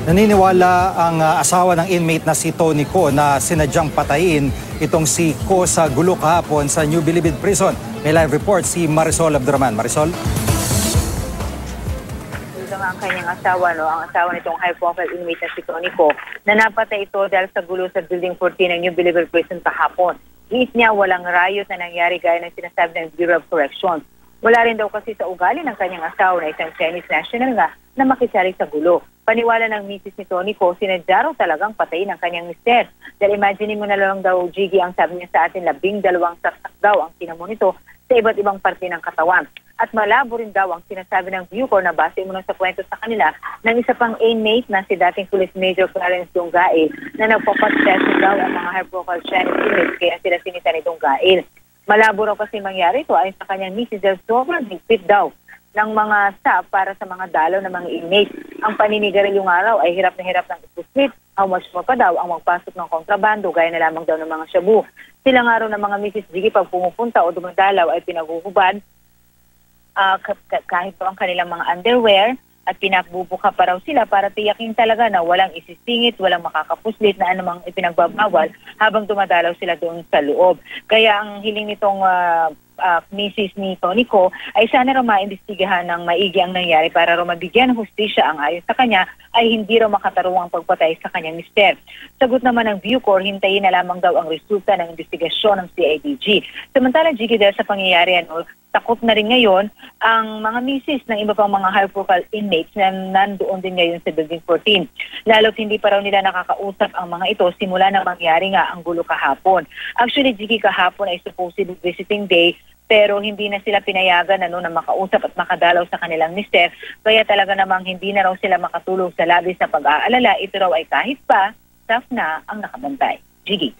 Naniniwala ang asawa ng inmate na si Tony Ko na sinadyang patayin itong si Ko sa gulo kahapon sa New Bilibid Prison. May live report si Marisol Abdurman. Marisol? Ito nga ang kanyang asawa, ang asawa nitong high-profile inmate na si Tony Ko, na napatay ito dahil sa gulo sa Building 14 ng New Bilibid Prison kahapon. Iit niya walang riot na nangyari gaya ng sinasabi ng Bureau of Corrections. Wala rin daw kasi sa ugali ng kanyang asawa na isang Chinese national nga na makisari sa gulo. Paniwala ng misis ni Tony Ko, sinadya raw talagang patayin ang kanyang mister. Dahil imagine mo na lang daw, Jiggy, ang sabi niya sa atin, 12 saksak daw ang tinamo nito sa iba't ibang parte ng katawan. At malabo rin daw ang sinasabi ng Bucor na base mo na sa kwento sa kanila ng isa pang inmate na si dating Police Major Clarence Donggail na nagpapastress daw ang mga high-profile Chinese inmates kaya sila sinita ni Donggail. Malabo raw kasi mangyari ito ayon sa kanyang misis dahil sobrang higpit daw ng mga staff para sa mga dalaw ng mga inmates. Ang paninigarilyo nga raw ay hirap na hirap ng ipuslit. How much mo pa daw ang magpasok ng kontrabando gaya na lamang daw ng mga shabu. Sila nga raw ng mga misis Jiggy pag pumupunta o dumadalaw ay pinaguhubad kahit pa ang kanilang mga underwear at pinagbubuka pa raw sila para tiyakin talaga na walang isisingit, walang makakapuslit na anumang ipinagbabawal habang dumadalaw sila doon sa loob. Kaya ang hiling nitong misis ni Tony Ko ay sana raw maimbestigahan ng maigi ang nangyari para raw mabigyan ng hustisya ang ayon sa kanya ay hindi raw makatarungang pagpatay sa kanyang mister. Sagot naman ng Bucor, hintayin na lamang daw ang resulta ng investigasyon ng CIDG. Samantala, Jiggy, dahil sa pangyayari takot na rin ngayon ang mga misis ng iba pang mga high-profile inmates na nandoon din ngayon sa Building 14. Lalo't hindi pa raw nila nakakausap ang mga ito simula na mangyari nga ang gulo kahapon. Actually, Jiggy, kahapon ay supposed visiting day pero hindi na sila pinayagan na makausap at makadalaw sa kanilang mister. Kaya talaga namang hindi na raw sila makatulog sa labis na pag-aalala. Ito raw ay kahit pa, staff na ang nakabantay. Jiggy.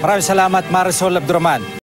Maraming salamat, Marisol Abdurman.